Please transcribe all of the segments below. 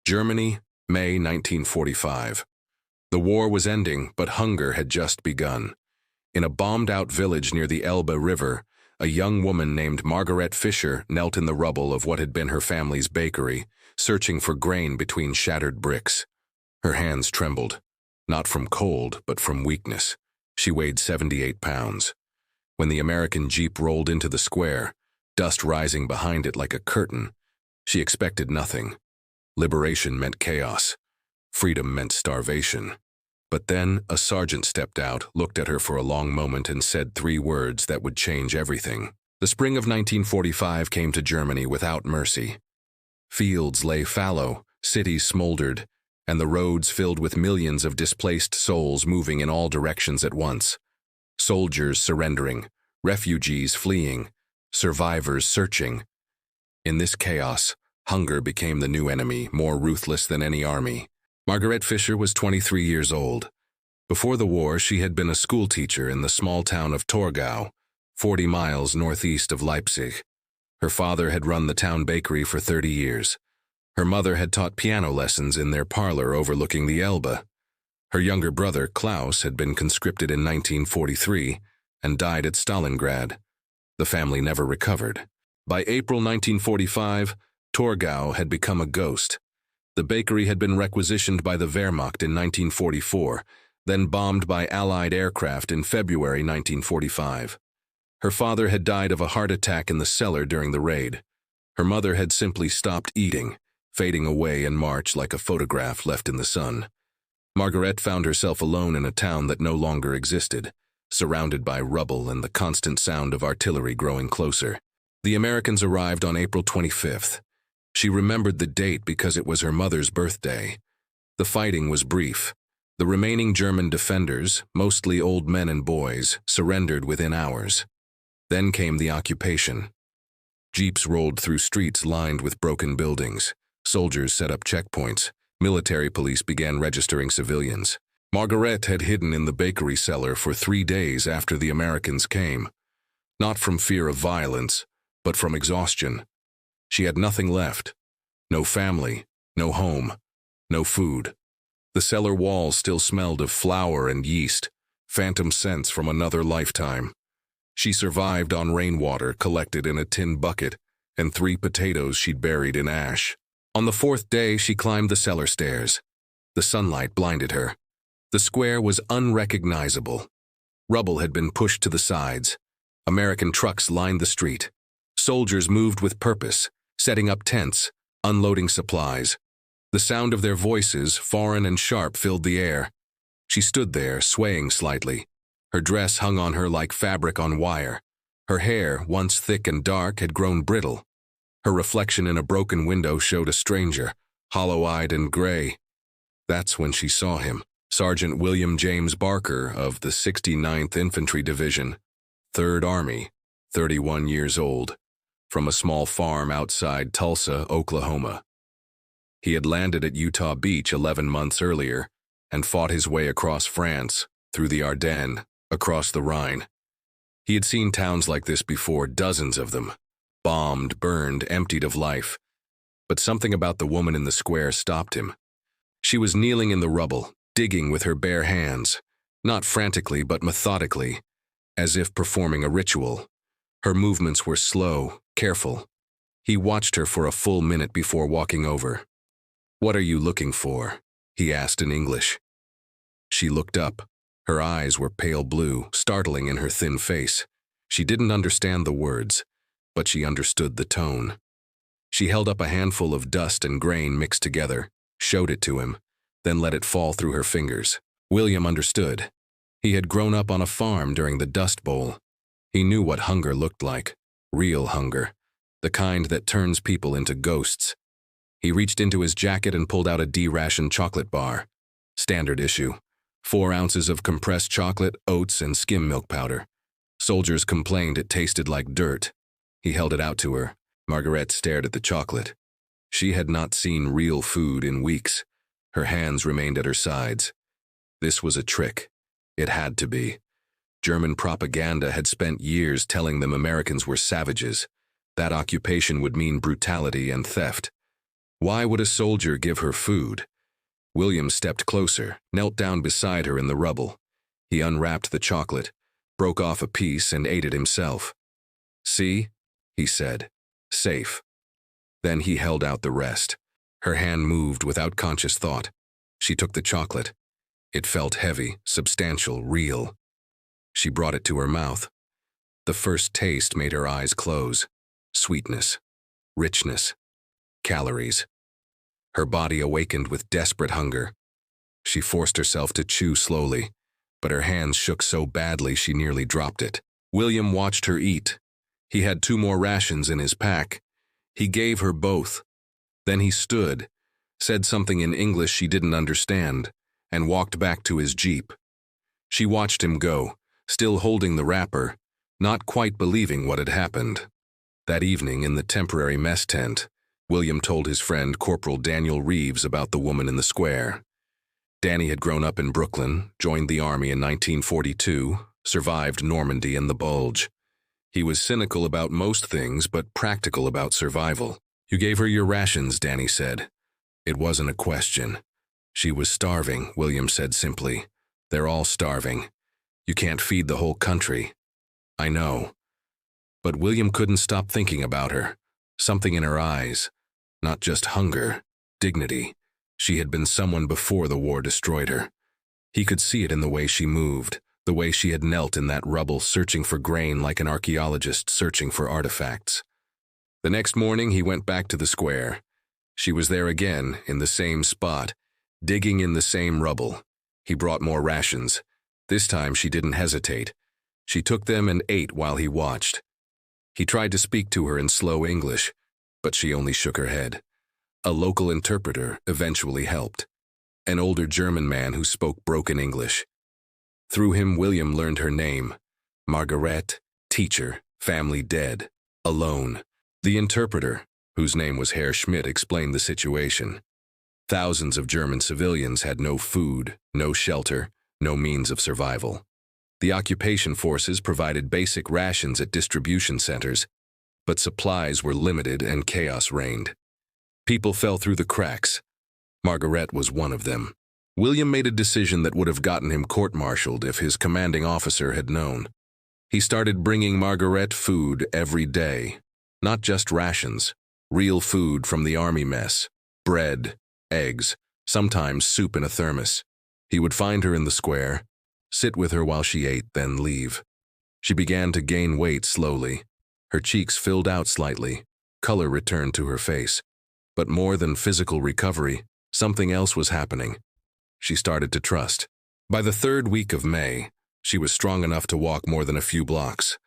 Germany, May 1945. The war was ending, but hunger had just begun. In a bombed-out village near the Elbe River, a young woman named Margaret Fisher knelt in the rubble of what had been her family's bakery, searching for grain between shattered bricks. Her hands trembled, not from cold, but from weakness. She weighed 78 pounds. When the American jeep rolled into the square, dust rising behind it like a curtain, she expected nothing. Liberation meant chaos. Freedom meant starvation. But then a sergeant stepped out, looked at her for a long moment, and said 3 words that would change everything. The spring of 1945 came to Germany without mercy. Fields lay fallow, cities smoldered, and the roads filled with millions of displaced souls moving in all directions at once. Soldiers surrendering, refugees fleeing, survivors searching. In this chaos, hunger became the new enemy, more ruthless than any army. Margaret Fisher was 23 years old. Before the war, she had been a schoolteacher in the small town of Torgau, 40 miles northeast of Leipzig. Her father had run the town bakery for 30 years. Her mother had taught piano lessons in their parlor overlooking the Elbe. Her younger brother, Klaus, had been conscripted in 1943 and died at Stalingrad. The family never recovered. By April 1945, Torgau had become a ghost. The bakery had been requisitioned by the Wehrmacht in 1944, then bombed by Allied aircraft in February 1945. Her father had died of a heart attack in the cellar during the raid. Her mother had simply stopped eating, fading away in March like a photograph left in the sun. Margaret found herself alone in a town that no longer existed, surrounded by rubble and the constant sound of artillery growing closer. The Americans arrived on April 25th. She remembered the date because it was her mother's birthday. The fighting was brief. The remaining German defenders, mostly old men and boys, surrendered within hours. Then came the occupation. Jeeps rolled through streets lined with broken buildings. Soldiers set up checkpoints. Military police began registering civilians. Margaret had hidden in the bakery cellar for 3 days after the Americans came. Not from fear of violence, but from exhaustion. She had nothing left. No family, no home, no food. The cellar walls still smelled of flour and yeast, phantom scents from another lifetime. She survived on rainwater collected in a tin bucket and 3 potatoes she'd buried in ash. On the 4th day, she climbed the cellar stairs. The sunlight blinded her. The square was unrecognizable. Rubble had been pushed to the sides. American trucks lined the street. Soldiers moved with purpose, setting up tents, unloading supplies. The sound of their voices, foreign and sharp, filled the air. She stood there, swaying slightly. Her dress hung on her like fabric on wire. Her hair, once thick and dark, had grown brittle. Her reflection in a broken window showed a stranger, hollow-eyed and gray. That's when she saw him, Sergeant William James Barker of the 69th Infantry Division, 3rd Army, 31 years old, from a small farm outside Tulsa, Oklahoma. He had landed at Utah Beach 11 months earlier and fought his way across France, through the Ardennes, across the Rhine. He had seen towns like this before, dozens of them, bombed, burned, emptied of life. But something about the woman in the square stopped him. She was kneeling in the rubble, digging with her bare hands, not frantically but methodically, as if performing a ritual. Her movements were slow, careful. He watched her for a full minute before walking over. "What are you looking for?" he asked in English. She looked up. Her eyes were pale blue, startling in her thin face. She didn't understand the words, but she understood the tone. She held up a handful of dust and grain mixed together, showed it to him, then let it fall through her fingers. William understood. He had grown up on a farm during the Dust Bowl. He knew what hunger looked like, real hunger, the kind that turns people into ghosts. He reached into his jacket and pulled out a D-ration chocolate bar. Standard issue. 4 ounces of compressed chocolate, oats, and skim milk powder. Soldiers complained it tasted like dirt. He held it out to her. Margaret stared at the chocolate. She had not seen real food in weeks. Her hands remained at her sides. This was a trick. It had to be. German propaganda had spent years telling them Americans were savages. That occupation would mean brutality and theft. Why would a soldier give her food? William stepped closer, knelt down beside her in the rubble. He unwrapped the chocolate, broke off a piece, and ate it himself. "See?" he said. "Safe." Then he held out the rest. Her hand moved without conscious thought. She took the chocolate. It felt heavy, substantial, real. She brought it to her mouth. The first taste made her eyes close. Sweetness, richness, calories. Her body awakened with desperate hunger. She forced herself to chew slowly, but her hands shook so badly she nearly dropped it. William watched her eat. He had 2 more rations in his pack. He gave her both. Then he stood, said something in English she didn't understand, and walked back to his jeep. She watched him go, still holding the wrapper, not quite believing what had happened. That evening in the temporary mess tent, William told his friend Corporal Daniel Reeves about the woman in the square. Danny had grown up in Brooklyn, joined the army in 1942, survived Normandy and the Bulge. He was cynical about most things, but practical about survival. "You gave her your rations," Danny said. "It wasn't a question." "She was starving," William said simply. "They're all starving. You can't feed the whole country." "I know." But William couldn't stop thinking about her. Something in her eyes. Not just hunger, dignity. She had been someone before the war destroyed her. He could see it in the way she moved, the way she had knelt in that rubble searching for grain like an archaeologist searching for artifacts. The next morning he went back to the square. She was there again, in the same spot, digging in the same rubble. He brought more rations. This time she didn't hesitate. She took them and ate while he watched. He tried to speak to her in slow English, but she only shook her head. A local interpreter eventually helped. An older German man who spoke broken English. Through him, William learned her name. Margaret, teacher, family dead, alone. The interpreter, whose name was Herr Schmidt, explained the situation. Thousands of German civilians had no food, no shelter, no means of survival. The occupation forces provided basic rations at distribution centers, but supplies were limited and chaos reigned. People fell through the cracks. Margaret was one of them. William made a decision that would have gotten him court-martialed if his commanding officer had known. He started bringing Margaret food every day. Not just rations, real food from the army mess, bread, eggs, sometimes soup in a thermos. He would find her in the square, sit with her while she ate, then leave. She began to gain weight slowly. Her cheeks filled out slightly, color returned to her face. But more than physical recovery, something else was happening. She started to trust. By the 3rd week of May, she was strong enough to walk more than a few blocks.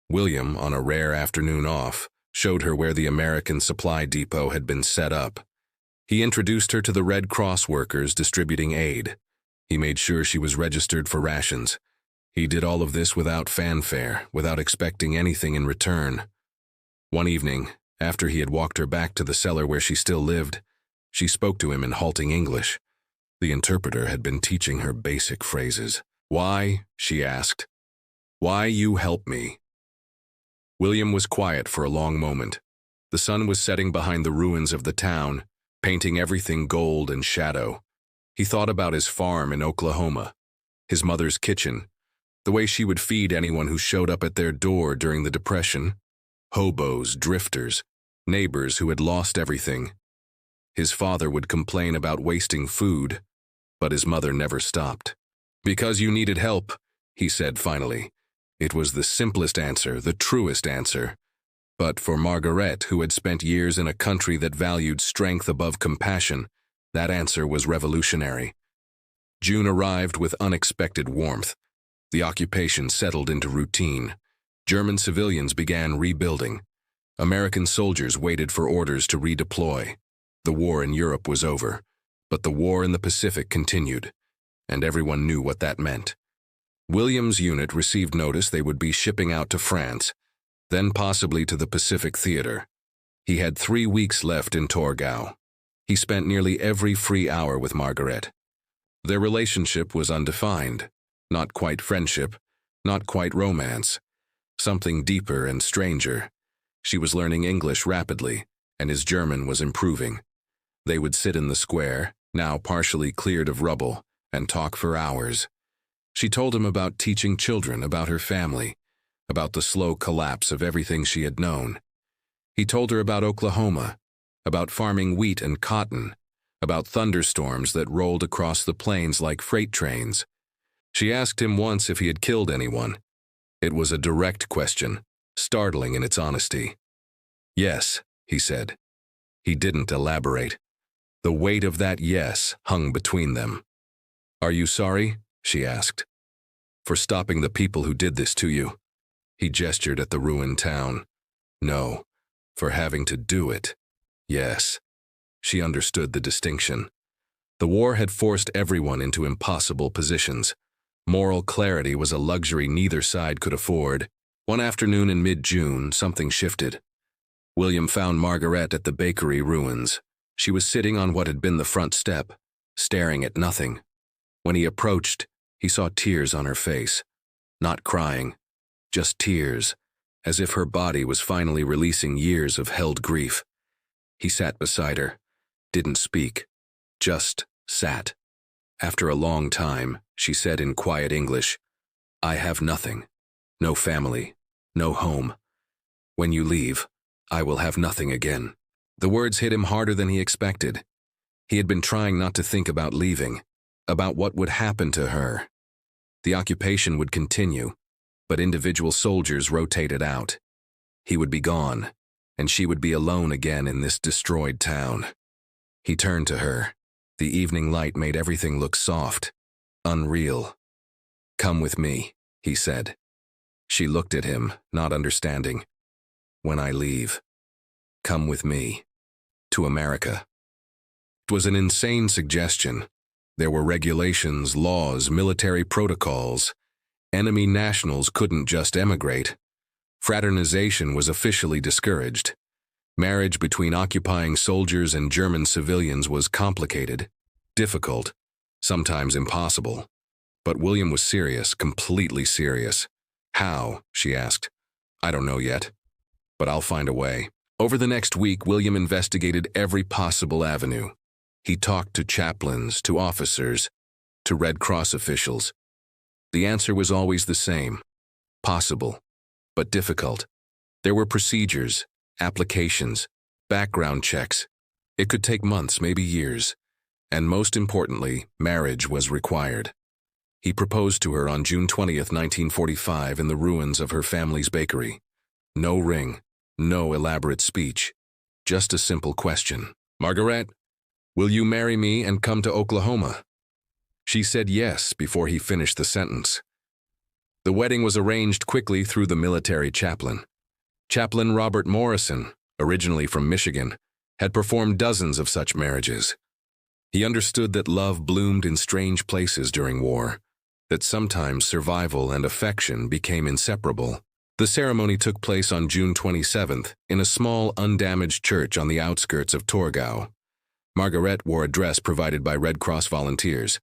William, on a rare afternoon off, showed her where the American supply depot had been set up. He introduced her to the Red Cross workers distributing aid. He made sure she was registered for rations. He did all of this without fanfare, without expecting anything in return. One evening, after he had walked her back to the cellar where she still lived, she spoke to him in halting English. The interpreter had been teaching her basic phrases. "Why?" she asked. "Why you help me?" William was quiet for a long moment. The sun was setting behind the ruins of the town, painting everything gold and shadow. He thought about his farm in Oklahoma, his mother's kitchen, the way she would feed anyone who showed up at their door during the Depression. Hobos, drifters, neighbors who had lost everything. His father would complain about wasting food, but his mother never stopped. "Because you needed help," he said finally. It was the simplest answer, the truest answer. But for Margaret, who had spent years in a country that valued strength above compassion, that answer was revolutionary. June arrived with unexpected warmth. The occupation settled into routine. German civilians began rebuilding. American soldiers waited for orders to redeploy. The war in Europe was over, but the war in the Pacific continued, and everyone knew what that meant. William's unit received notice they would be shipping out to France, then possibly to the Pacific Theater. He had 3 weeks left in Torgau. He spent nearly every free hour with Margaret. Their relationship was undefined, not quite friendship, not quite romance, something deeper and stranger. She was learning English rapidly, and his German was improving. They would sit in the square, now partially cleared of rubble, and talk for hours. She told him about teaching children, about her family, about the slow collapse of everything she had known. He told her about Oklahoma, about farming wheat and cotton, about thunderstorms that rolled across the plains like freight trains. She asked him once if he had killed anyone. It was a direct question, startling in its honesty. Yes, he said. He didn't elaborate. The weight of that yes hung between them. Are you sorry? She asked. For stopping the people who did this to you. He gestured at the ruined town. No, for having to do it. Yes. She understood the distinction. The war had forced everyone into impossible positions. Moral clarity was a luxury neither side could afford. One afternoon in mid-June, something shifted. William found Margaret at the bakery ruins. She was sitting on what had been the front step, staring at nothing. When he approached, he saw tears on her face. Not crying, just tears, as if her body was finally releasing years of held grief. He sat beside her, didn't speak, just sat. After a long time, she said in quiet English, I have nothing, no family, no home. When you leave, I will have nothing again. The words hit him harder than he expected. He had been trying not to think about leaving, about what would happen to her. The occupation would continue, but individual soldiers rotated out. He would be gone, and she would be alone again in this destroyed town. He turned to her. The evening light made everything look soft, unreal. Come with me, he said. She looked at him, not understanding. When I leave, come with me, to America. It was an insane suggestion. There were regulations, laws, military protocols. Enemy nationals couldn't just emigrate. Fraternization was officially discouraged. Marriage between occupying soldiers and German civilians was complicated, difficult, sometimes impossible. But William was serious, completely serious. How? She asked. I don't know yet, but I'll find a way. Over the next week, William investigated every possible avenue. He talked to chaplains, to officers, to Red Cross officials. The answer was always the same. Possible, but difficult. There were procedures, applications, background checks. It could take months, maybe years. And most importantly, marriage was required. He proposed to her on June 20th, 1945, in the ruins of her family's bakery. No ring, no elaborate speech, just a simple question. Margaret, will you marry me and come to Oklahoma? She said yes before he finished the sentence. The wedding was arranged quickly through the military chaplain. Chaplain Robert Morrison, originally from Michigan, had performed dozens of such marriages. He understood that love bloomed in strange places during war, that sometimes survival and affection became inseparable. The ceremony took place on June 27th in a small, undamaged church on the outskirts of Torgau. Margaret wore a dress provided by Red Cross volunteers.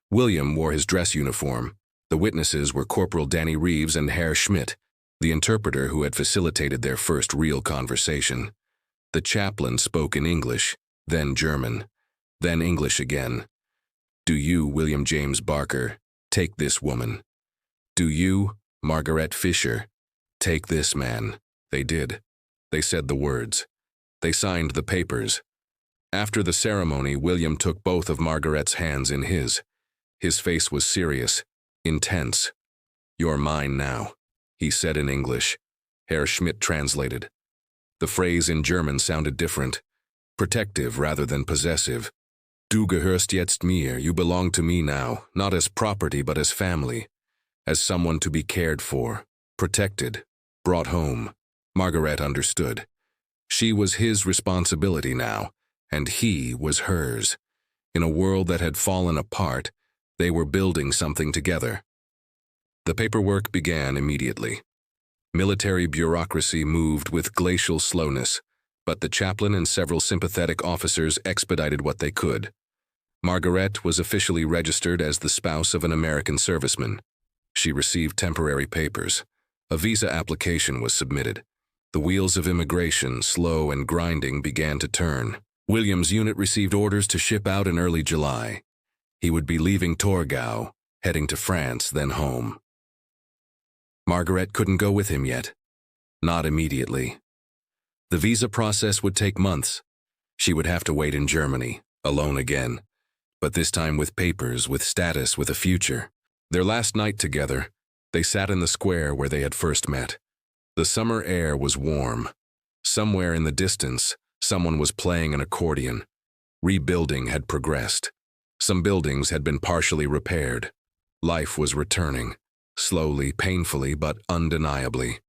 William wore his dress uniform. The witnesses were Corporal Danny Reeves and Herr Schmidt, the interpreter who had facilitated their first real conversation. The chaplain spoke in English, then German, then English again. Do you, William James Barker, take this woman? Do you, Margaret Fisher, take this man? They did. They said the words. They signed the papers. After the ceremony, William took both of Margaret's hands in his. His face was serious, intense. You're mine now, he said in English. Herr Schmidt translated. The phrase in German sounded different, protective rather than possessive. Du gehörst jetzt mir, you belong to me now, not as property but as family, as someone to be cared for, protected, brought home. Margaret understood. She was his responsibility now, and he was hers. In a world that had fallen apart, they were building something together. The paperwork began immediately. Military bureaucracy moved with glacial slowness, but the chaplain and several sympathetic officers expedited what they could. Margaret was officially registered as the spouse of an American serviceman. She received temporary papers. A visa application was submitted. The wheels of immigration, slow and grinding, began to turn. William's unit received orders to ship out in early July. He would be leaving Torgau, heading to France, then home. Margaret couldn't go with him yet. Not immediately. The visa process would take months. She would have to wait in Germany, alone again, but this time with papers, with status, with a future. Their last night together, they sat in the square where they had first met. The summer air was warm. Somewhere in the distance, someone was playing an accordion. Rebuilding had progressed. Some buildings had been partially repaired. Life was returning, slowly, painfully, but undeniably.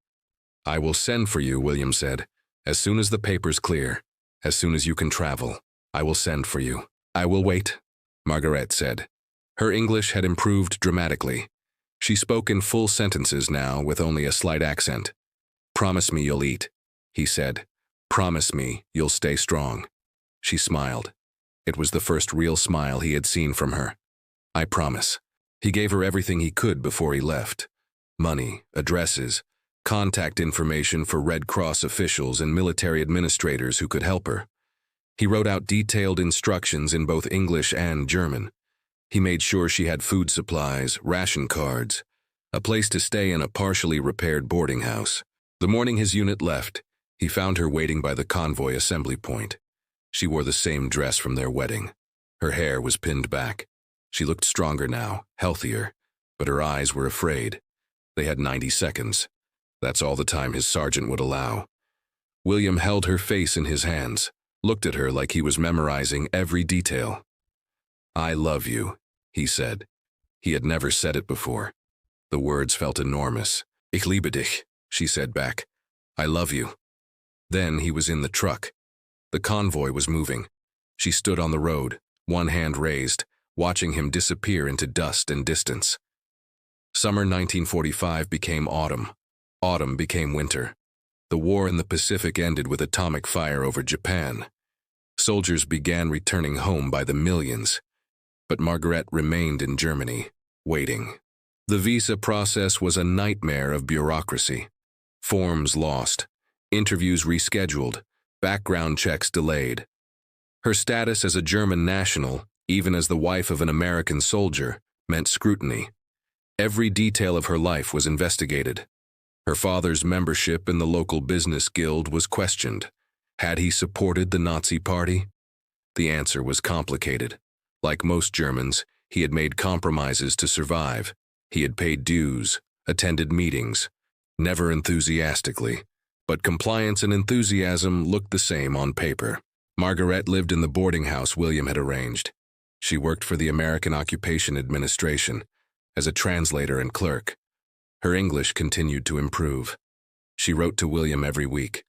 "I will send for you," William said, "as soon as the papers clear, as soon as you can travel. I will send for you." "I will wait," Margaret said. Her English had improved dramatically. She spoke in full sentences now, with only a slight accent. "Promise me you'll eat," he said. "Promise me you'll stay strong." She smiled. It was the first real smile he had seen from her. "I promise." He gave her everything he could before he left. Money, addresses, contact information for Red Cross officials and military administrators who could help her. He wrote out detailed instructions in both English and German. He made sure she had food supplies, ration cards, a place to stay in a partially repaired boarding house. The morning his unit left, he found her waiting by the convoy assembly point. She wore the same dress from their wedding. Her hair was pinned back. She looked stronger now, healthier, but her eyes were afraid. They had 90 seconds. That's all the time his sergeant would allow. William held her face in his hands, looked at her like he was memorizing every detail. "I love you," he said. He had never said it before. The words felt enormous. "Ich liebe dich," she said back. "I love you." Then he was in the truck. The convoy was moving. She stood on the road, one hand raised, watching him disappear into dust and distance. Summer 1945 became autumn. Autumn became winter. The war in the Pacific ended with atomic fire over Japan. Soldiers began returning home by the millions. But Margaret remained in Germany, waiting. The visa process was a nightmare of bureaucracy. Forms lost, interviews rescheduled, background checks delayed. Her status as a German national, even as the wife of an American soldier, meant scrutiny. Every detail of her life was investigated. Her father's membership in the local business guild was questioned. Had he supported the Nazi Party? The answer was complicated. Like most Germans, he had made compromises to survive. He had paid dues, attended meetings, never enthusiastically, but compliance and enthusiasm looked the same on paper. Margaret lived in the boarding house William had arranged. She worked for the American Occupation Administration as a translator and clerk. Her English continued to improve. She wrote to William every week.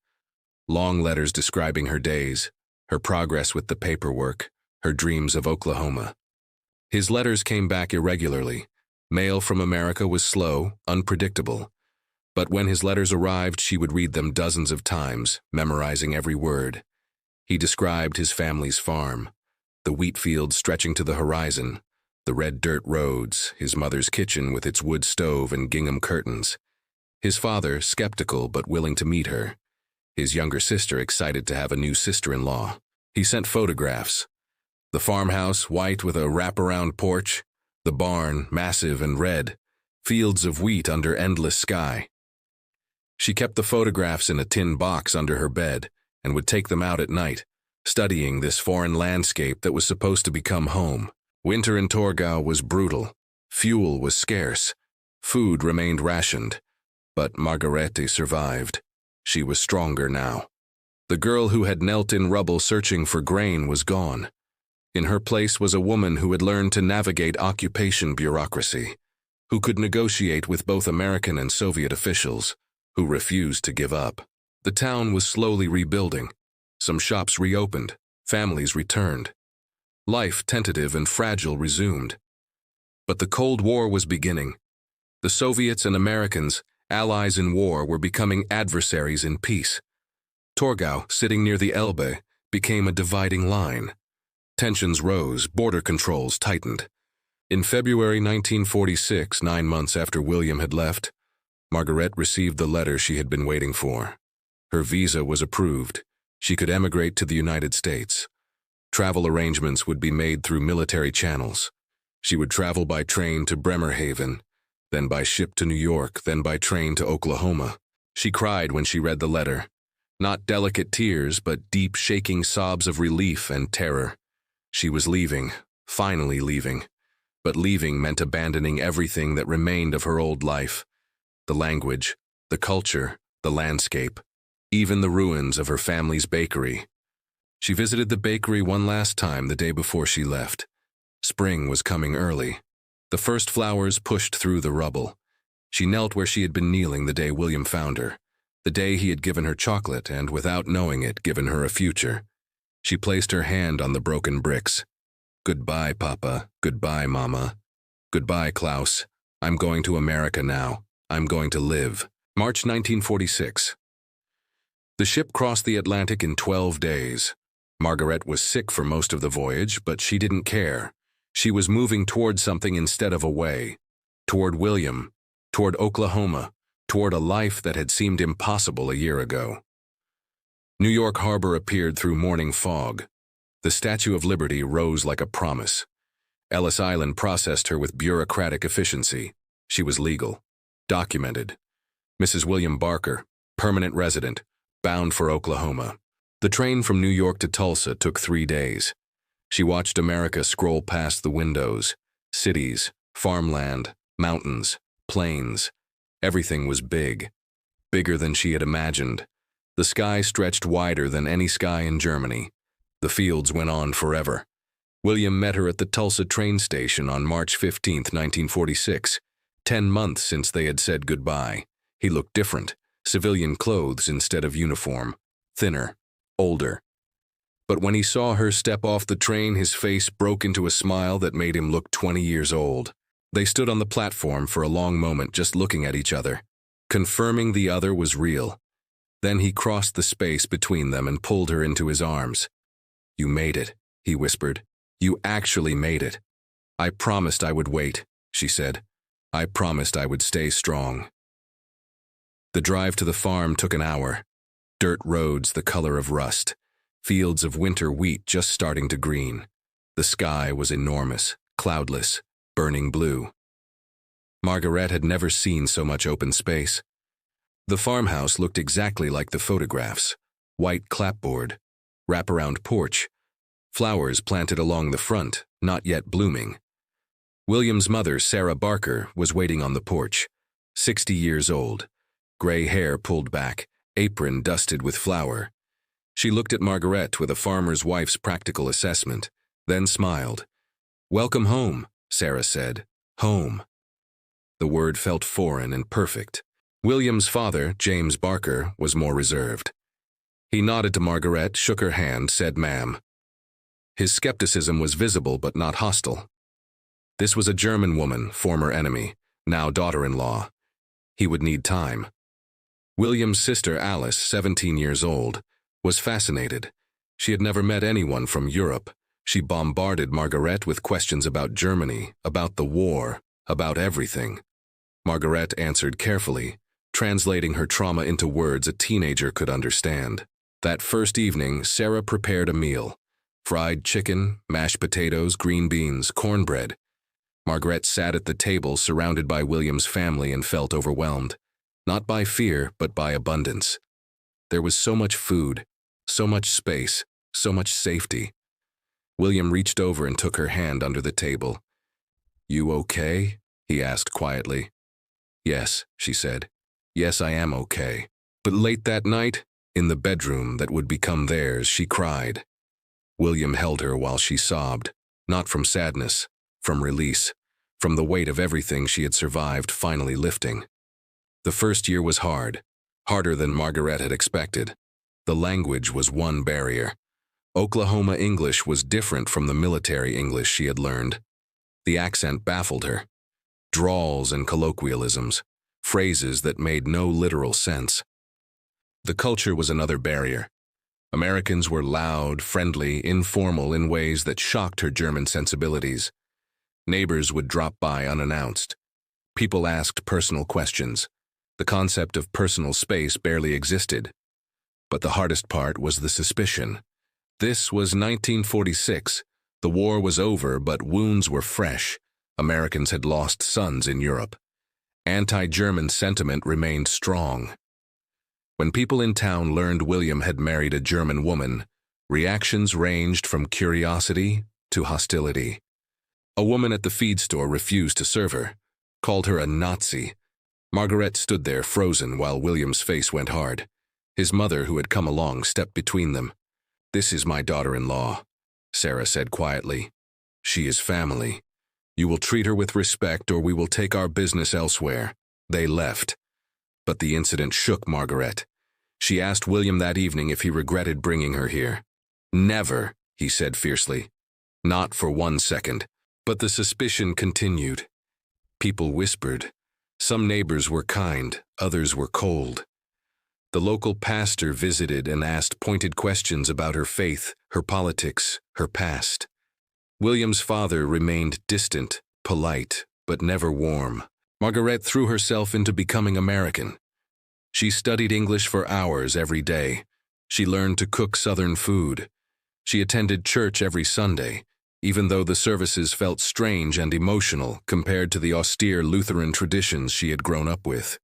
Long letters describing her days, her progress with the paperwork, her dreams of Oklahoma. His letters came back irregularly. Mail from America was slow, unpredictable. But when his letters arrived, she would read them dozens of times, memorizing every word. He described his family's farm, the wheat fields stretching to the horizon, the red dirt roads, his mother's kitchen with its wood stove and gingham curtains. His father, skeptical but willing to meet her. His younger sister excited to have a new sister-in-law. He sent photographs. The farmhouse, white with a wraparound porch. The barn, massive and red. Fields of wheat under endless sky. She kept the photographs in a tin box under her bed and would take them out at night, studying this foreign landscape that was supposed to become home. Winter in Torgau was brutal. Fuel was scarce. Food remained rationed. But Margarete survived. She was stronger now. The girl who had knelt in rubble searching for grain was gone. In her place was a woman who had learned to navigate occupation bureaucracy, who could negotiate with both American and Soviet officials, who refused to give up. The town was slowly rebuilding. Some shops reopened. Families returned. Life, tentative and fragile, resumed. But the Cold War was beginning. The Soviets and Americans, allies in war, were becoming adversaries in peace. Torgau, sitting near the Elbe, became a dividing line. Tensions rose, border controls tightened. In February 1946, 9 months after William had left, Margaret received the letter she had been waiting for. Her visa was approved. She could emigrate to the United States. Travel arrangements would be made through military channels. She would travel by train to Bremerhaven, then by ship to New York, then by train to Oklahoma. She cried when she read the letter. Not delicate tears, but deep, shaking sobs of relief and terror. She was leaving, finally leaving. But leaving meant abandoning everything that remained of her old life. The language, the culture, the landscape, even the ruins of her family's bakery. She visited the bakery one last time the day before she left. Spring was coming early. The first flowers pushed through the rubble. She knelt where she had been kneeling the day William found her, the day he had given her chocolate and, without knowing it, given her a future. She placed her hand on the broken bricks. Goodbye, Papa. Goodbye, Mama. Goodbye, Klaus. I'm going to America now. I'm going to live. March 1946. The ship crossed the Atlantic in 12 days. Margaret was sick for most of the voyage, but she didn't care. She was moving toward something instead of away. Toward William. Toward Oklahoma. Toward a life that had seemed impossible a year ago. New York Harbor appeared through morning fog. The Statue of Liberty rose like a promise. Ellis Island processed her with bureaucratic efficiency. She was legal. Documented. Mrs. William Barker, permanent resident, bound for Oklahoma. The train from New York to Tulsa took 3 days. She watched America scroll past the windows. Cities, farmland, mountains, plains. Everything was big. Bigger than she had imagined. The sky stretched wider than any sky in Germany. The fields went on forever. William met her at the Tulsa train station on March 15, 1946. 10 months since they had said goodbye. He looked different, civilian clothes instead of uniform, thinner, older. But when he saw her step off the train, his face broke into a smile that made him look 20 years old. They stood on the platform for a long moment just looking at each other, confirming the other was real. Then he crossed the space between them and pulled her into his arms. "You made it," he whispered. "You actually made it." "I promised I would wait," she said. "I promised I would stay strong." The drive to the farm took an hour. Dirt roads the color of rust. Fields of winter wheat just starting to green. The sky was enormous, cloudless, burning blue. Margaret had never seen so much open space. The farmhouse looked exactly like the photographs. White clapboard, wraparound porch, flowers planted along the front, not yet blooming. William's mother, Sarah Barker, was waiting on the porch, 60 years old, gray hair pulled back, apron dusted with flour. She looked at Margaret with a farmer's wife's practical assessment, then smiled. "Welcome home," Sarah said. "Home." The word felt foreign and perfect. William's father, James Barker, was more reserved. He nodded to Margaret, shook her hand, said ma'am. His skepticism was visible but not hostile. This was a German woman, former enemy, now daughter-in-law. He would need time. William's sister, Alice, 17 years old, was fascinated. She had never met anyone from Europe. She bombarded Margaret with questions about Germany, about the war, about everything. Margaret answered carefully, translating her trauma into words a teenager could understand. That first evening, Sarah prepared a meal. Fried chicken, mashed potatoes, green beans, cornbread. Margaret sat at the table surrounded by William's family and felt overwhelmed. Not by fear, but by abundance. There was so much food, so much space, so much safety. William reached over and took her hand under the table. "You okay?" he asked quietly. "Yes," she said. "Yes, I am okay." But late that night, in the bedroom that would become theirs, she cried. William held her while she sobbed, not from sadness, from release, from the weight of everything she had survived finally lifting. The first year was hard, harder than Margaret had expected. The language was one barrier. Oklahoma English was different from the military English she had learned. The accent baffled her. Drawls and colloquialisms, phrases that made no literal sense. The culture was another barrier. Americans were loud, friendly, informal in ways that shocked her German sensibilities. Neighbors would drop by unannounced. People asked personal questions. The concept of personal space barely existed. But the hardest part was the suspicion. This was 1946. The war was over, but wounds were fresh. Americans had lost sons in Europe. Anti-German sentiment remained strong. When people in town learned William had married a German woman, reactions ranged from curiosity to hostility. A woman at the feed store refused to serve her, called her a Nazi. Margaret stood there frozen while William's face went hard. His mother, who had come along, stepped between them. "This is my daughter-in-law," Sarah said quietly. "She is family. You will treat her with respect or we will take our business elsewhere." They left. But the incident shook Margaret. She asked William that evening if he regretted bringing her here. "Never," he said fiercely. "Not for 1 second." But the suspicion continued. People whispered. Some neighbors were kind, others were cold. The local pastor visited and asked pointed questions about her faith, her politics, her past. William's father remained distant, polite, but never warm. Margaret threw herself into becoming American. She studied English for hours every day. She learned to cook Southern food. She attended church every Sunday, even though the services felt strange and emotional compared to the austere Lutheran traditions she had grown up with.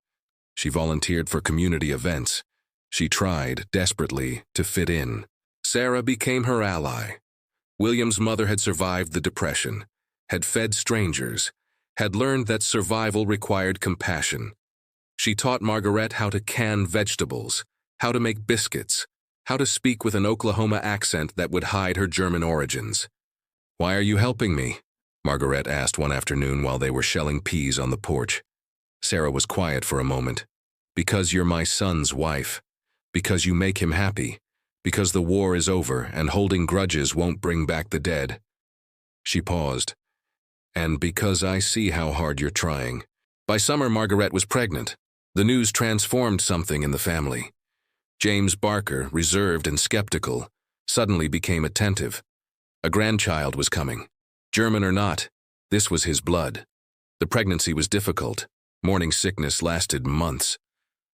She volunteered for community events. She tried, desperately, to fit in. Sarah became her ally. William's mother had survived the Depression, had fed strangers, had learned that survival required compassion. She taught Margaret how to can vegetables, how to make biscuits, how to speak with an Oklahoma accent that would hide her German origins. "Why are you helping me?" Margaret asked one afternoon while they were shelling peas on the porch. Sarah was quiet for a moment. "Because you're my son's wife. Because you make him happy. Because the war is over and holding grudges won't bring back the dead." She paused. "And because I see how hard you're trying." By summer, Margaret was pregnant. The news transformed something in the family. James Barker, reserved and skeptical, suddenly became attentive. A grandchild was coming. German or not, this was his blood. The pregnancy was difficult. Morning sickness lasted months.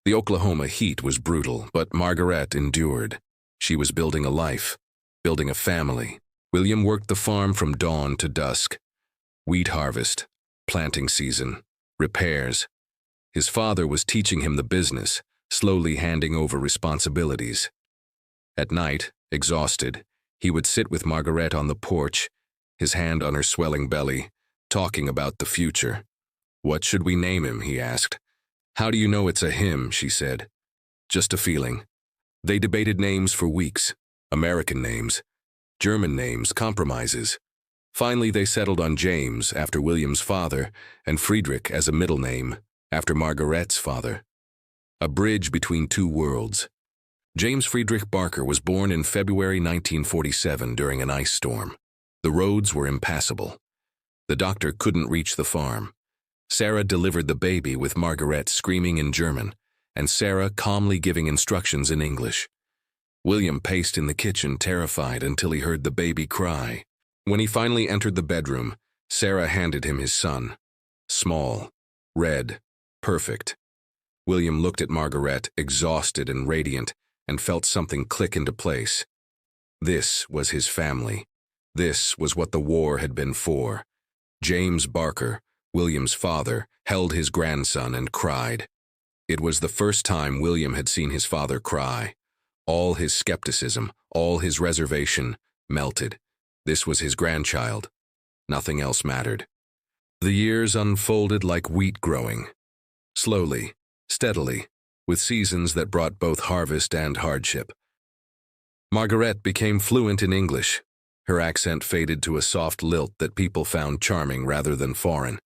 The Oklahoma heat was brutal, but Margaret endured. She was building a life, building a family. William worked the farm from dawn to dusk. Wheat harvest, planting season, repairs. His father was teaching him the business, slowly handing over responsibilities. At night, exhausted, he would sit with Margaret on the porch, his hand on her swelling belly, talking about the future. "What should we name him?" he asked. "How do you know it's a him?" she said. "Just a feeling." They debated names for weeks. American names, German names, compromises. Finally, they settled on James, after William's father, and Friedrich as a middle name, after Margaret's father. A bridge between two worlds. James Friedrich Barker was born in February 1947 during an ice storm. The roads were impassable. The doctor couldn't reach the farm. Sarah delivered the baby with Margaret screaming in German, and Sarah calmly giving instructions in English. William paced in the kitchen, terrified, until he heard the baby cry. When he finally entered the bedroom, Sarah handed him his son. Small, red, perfect. William looked at Margaret, exhausted and radiant, and felt something click into place. This was his family. This was what the war had been for. James Barker, William's father, held his grandson and cried. It was the first time William had seen his father cry. All his skepticism, all his reservation, melted. This was his grandchild. Nothing else mattered. The years unfolded like wheat growing. Slowly, steadily, with seasons that brought both harvest and hardship. Margaret became fluent in English. Her accent faded to a soft lilt that people found charming rather than foreign.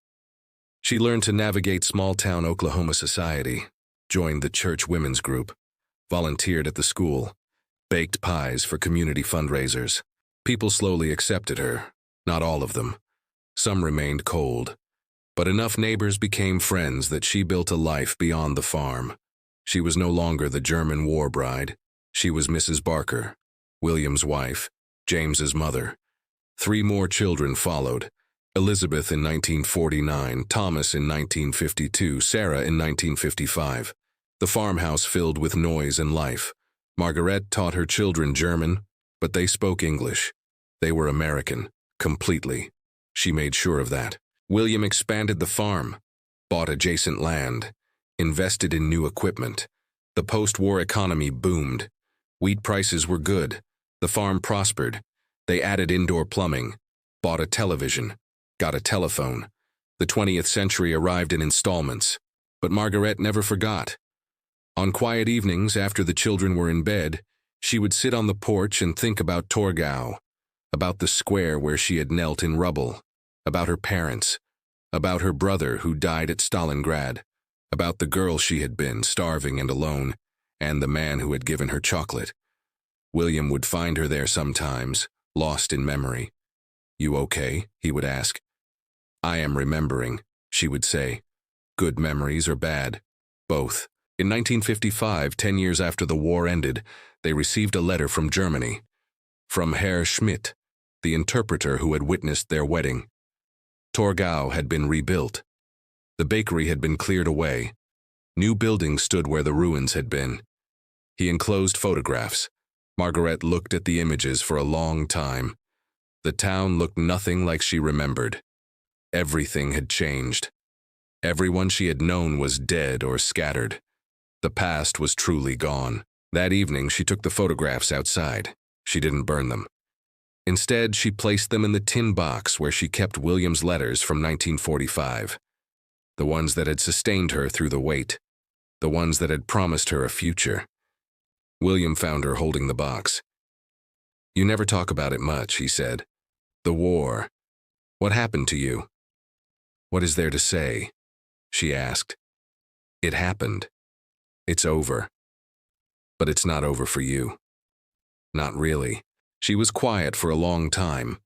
She learned to navigate small-town Oklahoma society, joined the church women's group, volunteered at the school, baked pies for community fundraisers. People slowly accepted her, not all of them. Some remained cold. But enough neighbors became friends that she built a life beyond the farm. She was no longer the German war bride. She was Mrs. Barker, William's wife, James's mother. 3 more children followed. Elizabeth in 1949, Thomas in 1952, Sarah in 1955. The farmhouse filled with noise and life. Margaret taught her children German, But they spoke English. They were American, completely. She made sure of that. William expanded the farm, bought adjacent land, invested in new equipment. The post-war economy boomed. Wheat prices were good. The farm prospered. They added indoor plumbing, bought a television, got a telephone. The 20th century arrived in installments. But Margaret never forgot. On quiet evenings after the children were in bed, she would sit on the porch and think about Torgau, about the square where she had knelt in rubble, about her parents, about her brother who died at Stalingrad, about the girl she had been, starving and alone, and the man who had given her chocolate. William would find her there sometimes, lost in memory. "You okay?" he would ask. "I am remembering," she would say. "Good memories or bad? Both." In 1955, 10 years after the war ended, they received a letter from Germany, from Herr Schmidt, the interpreter who had witnessed their wedding. Torgau had been rebuilt. The bakery had been cleared away. New buildings stood where the ruins had been. He enclosed photographs. Margaret looked at the images for a long time. The town looked nothing like she remembered. Everything had changed. Everyone she had known was dead or scattered. The past was truly gone. That evening, she took the photographs outside. She didn't burn them. Instead, she placed them in the tin box where she kept William's letters from 1945. The ones that had sustained her through the wait. The ones that had promised her a future. William found her holding the box. "You never talk about it much," he said. "The war. What happened to you?" "What is there to say?" she asked. "It happened. It's over. But it's not over for you." "Not really." She was quiet for a long time.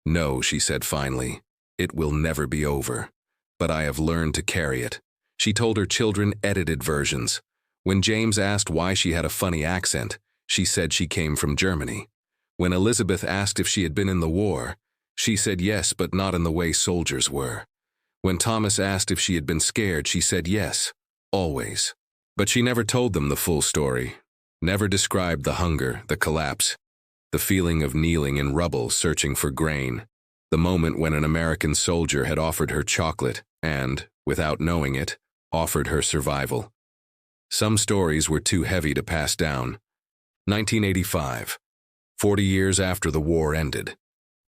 "No," she said finally. "It will never be over. But I have learned to carry it." She told her children edited versions. When James asked why she had a funny accent, she said she came from Germany. When Elizabeth asked if she had been in the war, she said yes, but not in the way soldiers were. When Thomas asked if she had been scared, she said yes, always. But she never told them the full story, never described the hunger, the collapse, the feeling of kneeling in rubble searching for grain, the moment when an American soldier had offered her chocolate and, without knowing it, offered her survival. Some stories were too heavy to pass down. 1985, 40 years after the war ended.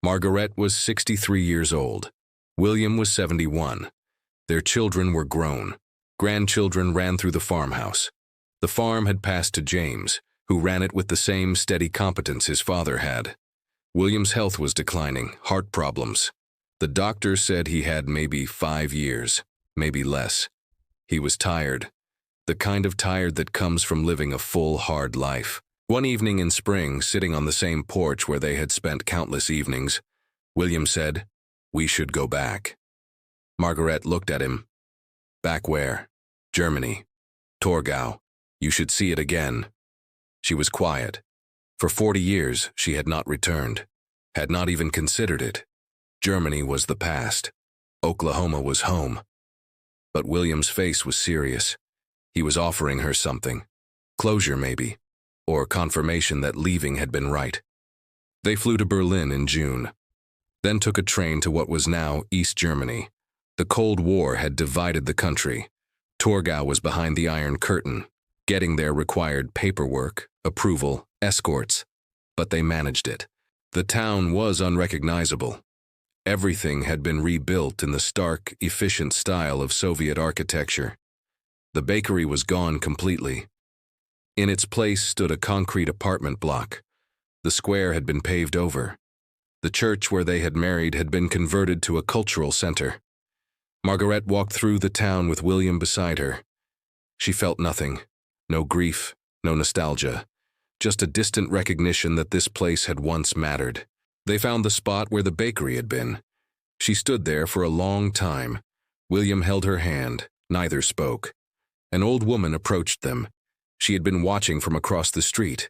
Margaret was 63 years old. William was 71. Their children were grown. Grandchildren ran through the farmhouse. The farm had passed to James, who ran it with the same steady competence his father had. William's health was declining, heart problems. The doctor said he had maybe 5 years, maybe less. He was tired, the kind of tired that comes from living a full, hard life. One evening in spring, sitting on the same porch where they had spent countless evenings, William said, "We should go back." Margaret looked at him. "Back where?" "Germany. Torgau. You should see it again." She was quiet. For 40 years, she had not returned, had not even considered it. Germany was the past. Oklahoma was home. But William's face was serious. He was offering her something. Closure, maybe, or confirmation that leaving had been right. They flew to Berlin in June, then took a train to what was now East Germany. The Cold War had divided the country. Torgau was behind the Iron Curtain. Getting there required paperwork, approval, escorts. But they managed it. The town was unrecognizable. Everything had been rebuilt in the stark, efficient style of Soviet architecture. The bakery was gone completely. In its place stood a concrete apartment block. The square had been paved over. The church where they had married had been converted to a cultural center. Margaret walked through the town with William beside her. She felt nothing, no grief, no nostalgia, just a distant recognition that this place had once mattered. They found the spot where the bakery had been. She stood there for a long time. William held her hand. Neither spoke. An old woman approached them. She had been watching from across the street.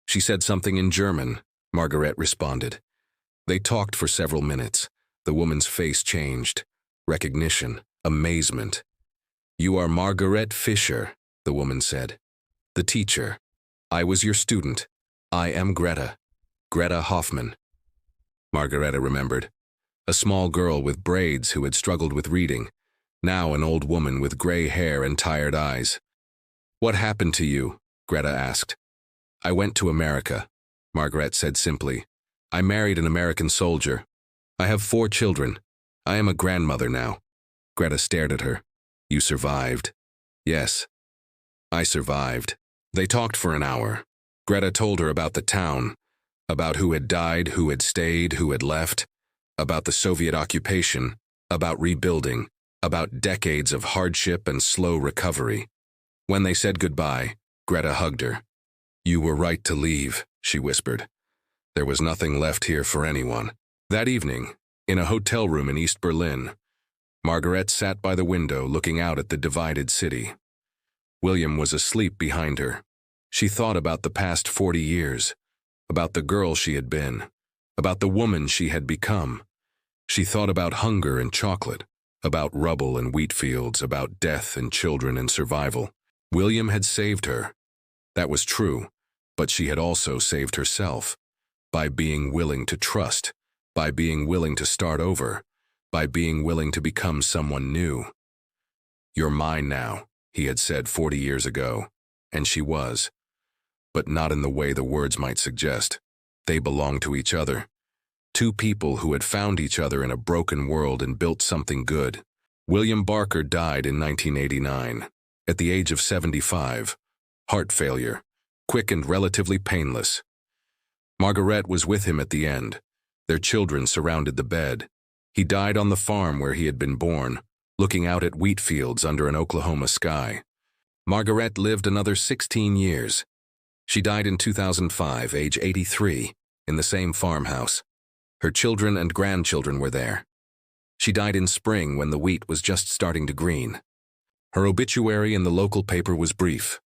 She said something in German. Margaret responded. They talked for several minutes. The woman's face changed. Recognition, amazement. "You are Margaret Fisher," the woman said. "The teacher. I was your student. I am Greta." Greta Hoffman. Margareta remembered. A small girl with braids who had struggled with reading, now an old woman with gray hair and tired eyes. "What happened to you?" Greta asked. "I went to America," Margaret said simply. "I married an American soldier. I have 4 children. I am a grandmother now." Greta stared at her. "You survived." "Yes, I survived." They talked for an hour. Greta told her about the town, about who had died, who had stayed, who had left, about the Soviet occupation, about rebuilding, about decades of hardship and slow recovery. When they said goodbye, Greta hugged her. "You were right to leave," she whispered. "There was nothing left here for anyone." That evening, in a hotel room in East Berlin, Margaret sat by the window looking out at the divided city. William was asleep behind her. She thought about the past 40 years, about the girl she had been, about the woman she had become. She thought about hunger and chocolate, about rubble and wheat fields, about death and children and survival. William had saved her. That was true, but she had also saved herself, by being willing to trust, by being willing to start over, by being willing to become someone new. "You're mine now," he had said 40 years ago, and she was. But not in the way the words might suggest. They belonged to each other. 2 people who had found each other in a broken world and built something good. William Barker died in 1989, at the age of 75. Heart failure, quick and relatively painless. Margaret was with him at the end. Their children surrounded the bed. He died on the farm where he had been born, looking out at wheat fields under an Oklahoma sky. Margaret lived another 16 years. She died in 2005, age 83, in the same farmhouse. Her children and grandchildren were there. She died in spring when the wheat was just starting to green. Her obituary in the local paper was brief.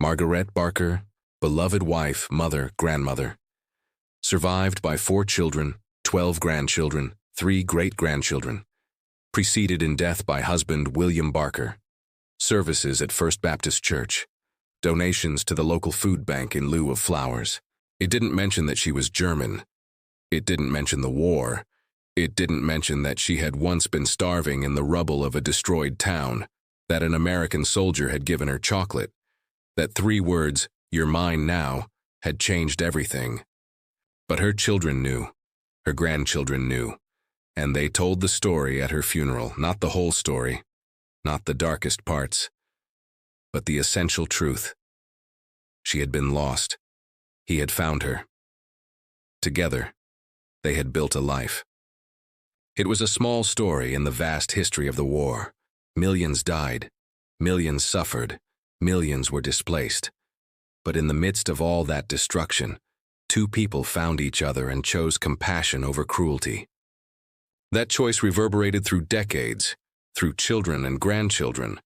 Margaret Barker, beloved wife, mother, grandmother. Survived by 4 children, 12 grandchildren, 3 great-grandchildren. Preceded in death by husband William Barker. Services at First Baptist Church. Donations to the local food bank in lieu of flowers. It didn't mention that she was German. It didn't mention the war. It didn't mention that she had once been starving in the rubble of a destroyed town, that an American soldier had given her chocolate, that 3 words, "You're mine now," had changed everything. But her children knew. Her grandchildren knew. And they told the story at her funeral, not the whole story, not the darkest parts, but the essential truth. She had been lost. He had found her. Together, they had built a life. It was a small story in the vast history of the war. Millions died. Millions suffered. Millions were displaced. But in the midst of all that destruction, 2 people found each other and chose compassion over cruelty. That choice reverberated through decades, through children and grandchildren,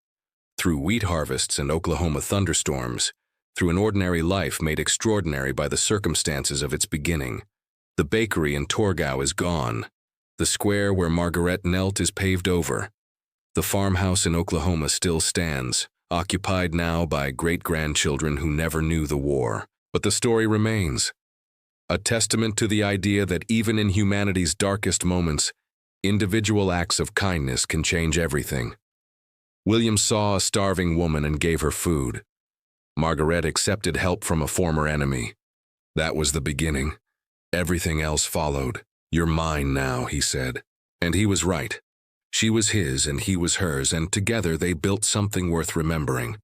through wheat harvests and Oklahoma thunderstorms, through an ordinary life made extraordinary by the circumstances of its beginning. The bakery in Torgau is gone. The square where Margaret knelt is paved over. The farmhouse in Oklahoma still stands, occupied now by great-grandchildren who never knew the war. But the story remains. A testament to the idea that even in humanity's darkest moments, individual acts of kindness can change everything. William saw a starving woman and gave her food. Margaret accepted help from a former enemy. That was the beginning. Everything else followed. "You're mine now," he said. And he was right. She was his and he was hers, and together they built something worth remembering.